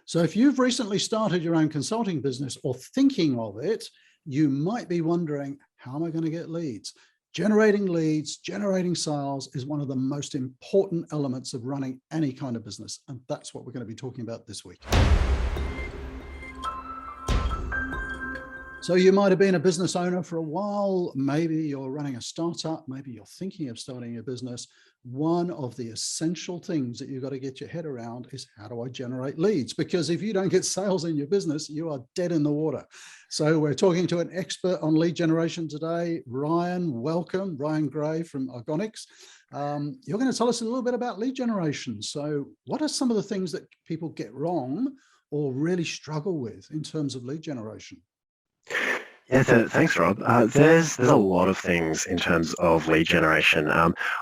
So if you've recently started your own consulting business or thinking of it, you might be wondering, how am I going to get leads? Generating leads, generating sales is one of the most important elements of running any kind of business. And that's what we're going to be talking about this week. So you might have been a business owner for a while. Maybe you're running a startup. Maybe you're thinking of starting a business. One of the essential things that you've got to get your head around is, how do I generate leads? Because if you don't get sales in your business, you are dead in the water. So we're talking to an expert on lead generation today. Ryan, welcome. Ryan Gray from Argonyx. You're going to tell us a little bit about lead generation. So what are some of the things that people get wrong or really struggle with in terms of lead generation? Yeah, thanks, Rob. There's a lot of things in terms of lead generation.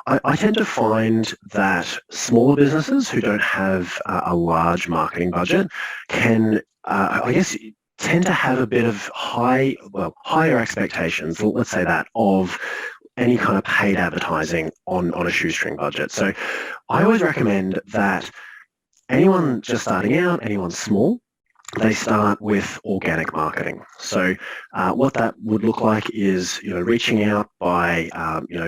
I tend to find that smaller businesses who don't have a large marketing budget can, I guess, tend to have a bit of higher expectations, let's say that, of any kind of paid advertising on a shoestring budget. So I always recommend that anyone just starting out, anyone small, they start with organic marketing. So what that would look like is, reaching out by,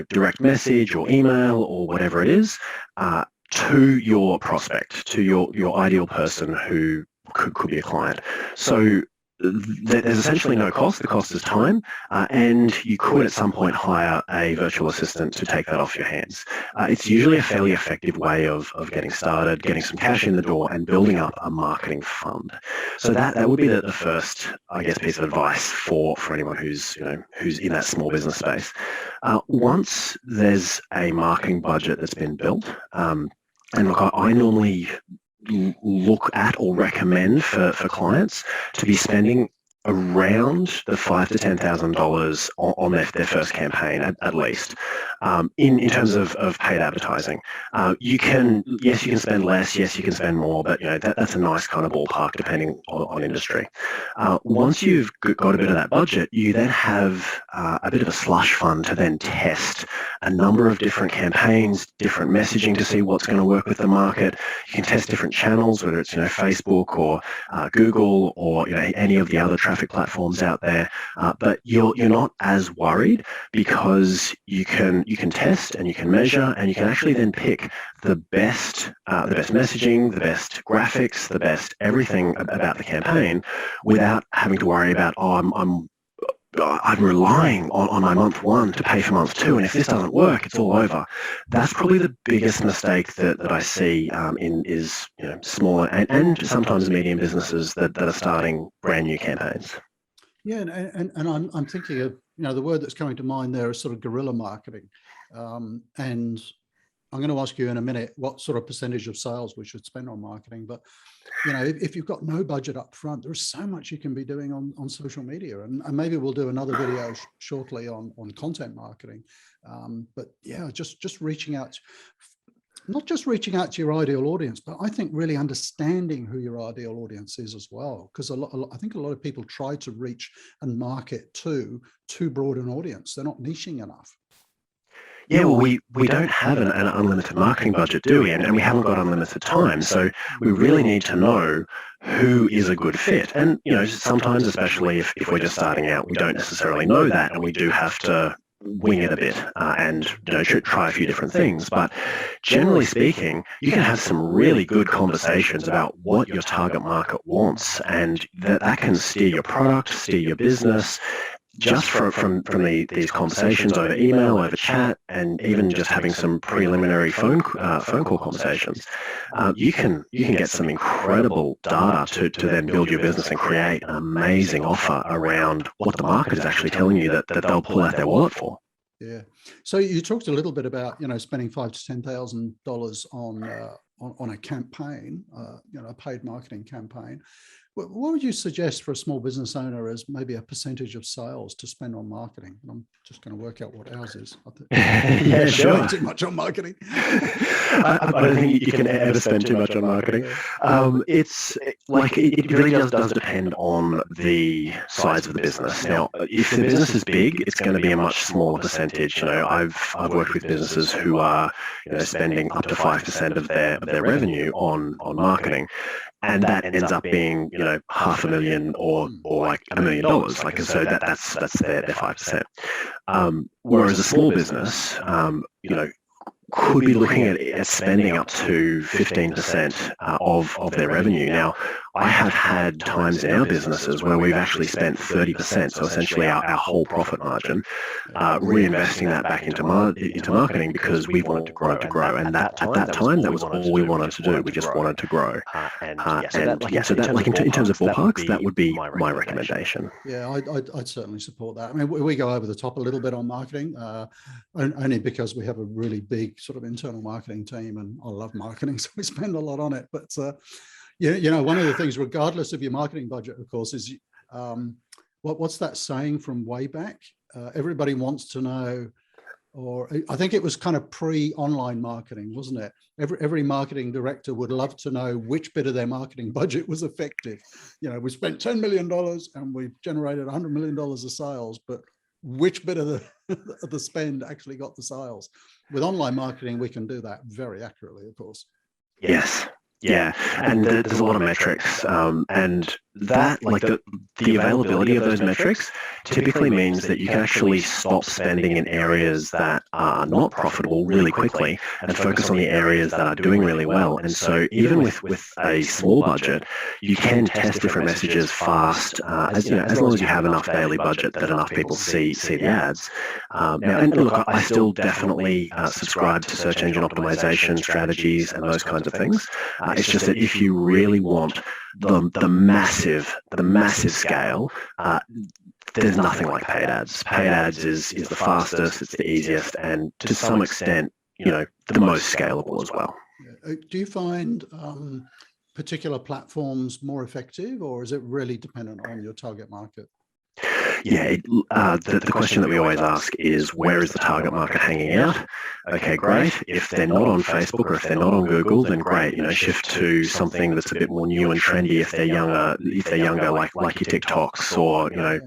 direct message or email or whatever it is, to your prospect, to your ideal person who could be a client. So there's essentially no cost. The cost is time, and you could at some point hire a virtual assistant to take that off your hands. It's usually a fairly effective way of getting started, getting some cash in the door, and building up a marketing fund. So that would be the first, I guess, piece of advice for anyone who's in that small business space. Once there's a marketing budget that's been built, and look, I normally look at or recommend for clients to be spending around the $5,000 to $10,000 on their first campaign at least, in terms of paid advertising. You can spend less, yes, you can spend more, but that's a nice kind of ballpark depending on industry. Once you've got a bit of that budget, you then have a bit of a slush fund to then test a number of different campaigns, different messaging to see what's going to work with the market. You can test different channels, whether it's Facebook or Google or any of the other traffic platforms out there. But you're not as worried because you can test and you can measure and you can actually then pick the best messaging, the best graphics, the best everything about the campaign without having to worry about, I'm relying on my month one to pay for month two, and if this doesn't work, it's all over. That's probably the biggest mistake that I see is smaller and sometimes medium businesses that are starting brand new campaigns. Yeah, and I'm thinking of, the word that's coming to mind there is sort of guerrilla marketing. And I'm going to ask you in a minute what sort of percentage of sales we should spend on marketing. But, if you've got no budget up front, there's so much you can be doing on social media. And maybe we'll do another video shortly on content marketing. But yeah, just reaching out, not just reaching out to your ideal audience, but I think really understanding who your ideal audience is as well. Because I think a lot of people try to reach and market to too broad an audience. They're not niching enough. Yeah, well, we don't have an unlimited marketing budget, do we? And we haven't got unlimited time. So we really need to know who is a good fit. And, sometimes, especially if we're just starting out, we don't necessarily know that, and we do have to wing it a bit and try a few different things. But generally speaking, you can have some really good conversations about what your target market wants, and that can steer your product, steer your business. Just from these conversations over email, over chat, and even just having some preliminary phone call conversations, you can get some incredible data to then build your business and create an amazing offer around what the market is actually telling you that they'll pull out their wallet for. Yeah. So you talked a little bit about spending $5,000 to $10,000 on a campaign, a paid marketing campaign. What would you suggest for a small business owner as maybe a percentage of sales to spend on marketing? And I'm just going to work out what ours is. Yeah, sure. Too much on marketing. I don't think you can ever spend too much on marketing. It's like it really does depend on the size of the business. Now, if the business is big, it's going to be a much smaller percentage. I've worked with businesses who are spending up to 5% of their revenue on marketing. And that ends up being, $500,000 or like $1 million. Like, and so that's their 5%. Whereas a small business, could be looking at spending up to 15% of their revenue. Now, I have had times in our businesses where we've actually spent 30%, so essentially our whole profit margin, reinvesting that back into marketing because we wanted to grow. And at that time, that was all we wanted to do. We just wanted to grow. In terms of ballparks, that would be my recommendation. Yeah, I'd certainly support that. I mean, we go over the top a little bit on marketing, only because we have a really big sort of internal marketing team, and I love marketing, so we spend a lot on it. But one of the things, regardless of your marketing budget, of course, is what's that saying from way back? Everybody wants to know, or I think it was kind of pre-online marketing, wasn't it? Every marketing director would love to know which bit of their marketing budget was effective. We spent $10 million and we generated $100 million of sales, but which bit of the spend actually got the sales? With online marketing, we can do that very accurately, of course. Yes. Yeah, and there's a lot of metrics, and that, like the availability of those metrics typically means that you can actually stop spending in areas that are not profitable really quickly and focus on the areas that are doing really well. And so even with a small budget, you can test different messages fast, as long as you have enough daily budget that enough people see the ads. Now, and look, I still definitely subscribe to search engine optimization strategies and those kinds of things. It's just that if you really want the massive scale, there's nothing like paid ads. Paid ads is the fastest, it's the easiest, and to some extent, the most scalable as well. Do you find particular platforms more effective, or is it really dependent on your target market? Yeah, the question that we always ask is, where is the target market hanging out? Okay, great. If they're not on Facebook or if they're not on Google, then great. Shift to something that's a bit more new and trendy. If they're younger, like your TikToks or your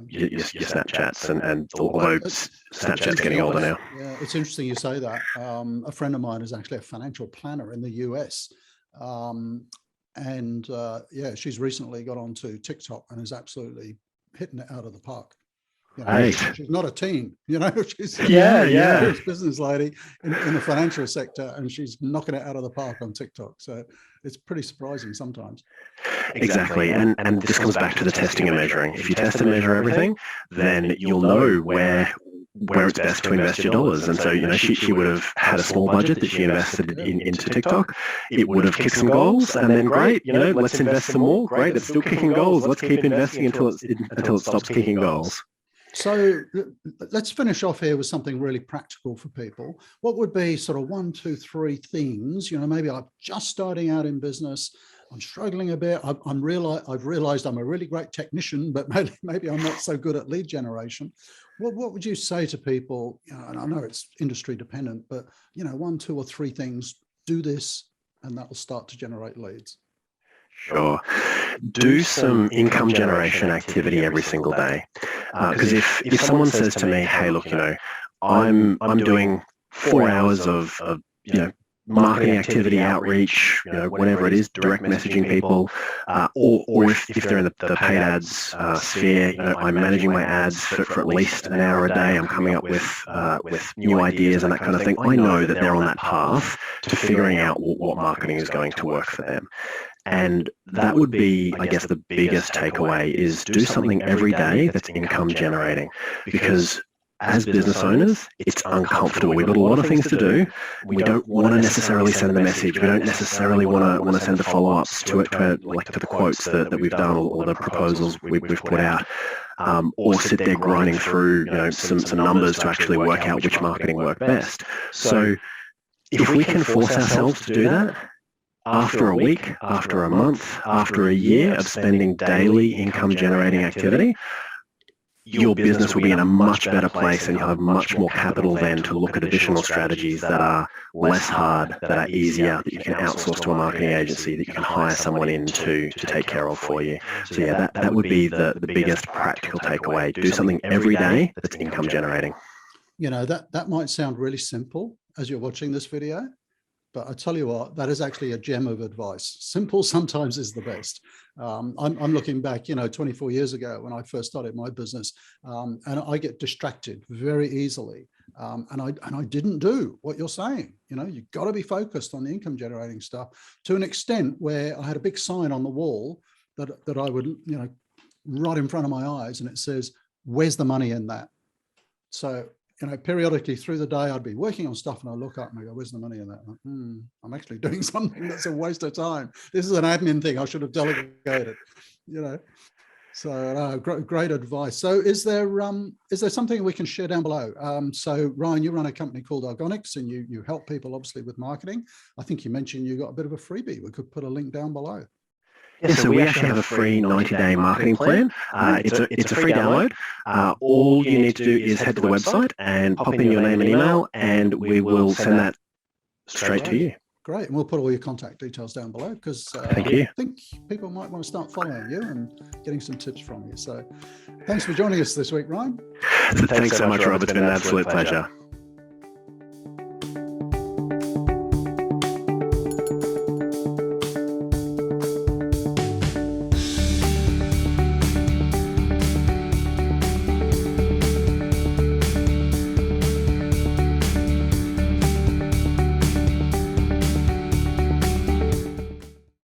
Snapchats, and although Snapchat's getting older now. Yeah, it's interesting you say that. A friend of mine is actually a financial planner in the US. She's recently got onto TikTok and is absolutely hitting it out of the park. She's not a teen, she's a business lady in the financial sector, and she's knocking it out of the park on TikTok. So it's pretty surprising sometimes. Exactly. And this comes back to the testing and measuring. If you test and measure everything, then you'll know where it's best to invest your dollars. And so, she would have had a small budget that she invested into TikTok. It would have kicked some goals, and then great, let's invest some more. Great, it's still kicking goals. Let's keep investing until it stops kicking goals. So let's finish off here with something really practical for people. What would be sort of 1, 2, 3 things? Maybe I'm just starting out in business. I'm struggling a bit. I've realized I'm a really great technician, but maybe I'm not so good at lead generation. What would you say to people? And I know it's industry dependent, but 1, 2, or 3 things. Do this, and that will start to generate leads. Sure. Do some income generation activity every single day. Because if someone says to me, hey, look, I'm doing 4 hours of marketing activity, outreach, whatever it is, direct messaging people, or if they're in the paid ads sphere, I'm managing my ads for at least an hour a day. I'm coming up with new ideas and that kind of thing. I know that they're on that path to figuring out what marketing is going to work for them. And that would be, I guess, the biggest takeaway is do something every day that's income generating, because as business owners, it's uncomfortable. We've got a lot of things to do. We don't want to necessarily send the message. We don't necessarily want to send the follow-ups to the quotes that we've done or the proposals we've put out, or sit there grinding through some numbers to actually work out which marketing work best. So if we can force ourselves to do that, after a week, after a month, after a year of spending daily income generating activity, your business will be in a much better place and you'll have much more capital then to look at additional strategies that are less hard, that are easier, that you can outsource to a marketing agency, that you can hire someone in to take care of for you. So yeah, that would be the biggest practical takeaway. Do something every day that's income generating. You know, that might sound really simple as you're watching this video, but I tell you what, that is actually a gem of advice. Simple sometimes is the best. I'm looking back, 24 years ago when I first started my business, and I get distracted very easily. And I didn't do what you're saying. You've got to be focused on the income generating stuff to an extent where I had a big sign on the wall that I would, right in front of my eyes, and it says, "Where's the money in that?" So, periodically through the day, I'd be working on stuff and I look up and I go, "Where's the money in that?" I'm actually doing something that's a waste of time. This is an admin thing. I should have delegated, So great advice. So is there something we can share down below? So Ryan, you run a company called Argonyx and you help people obviously with marketing. I think you mentioned you got a bit of a freebie. We could put a link down below. Yeah, so we actually have a free 90-day marketing plan. It's a free download. All you need to do is head to the website and pop in your name and email, and we will send that straight to you. Great, and we'll put all your contact details down below because Thank you. I think people might want to start following you and getting some tips from you. So thanks for joining us this week, Ryan. Thanks so much, Rob. It's been an absolute pleasure.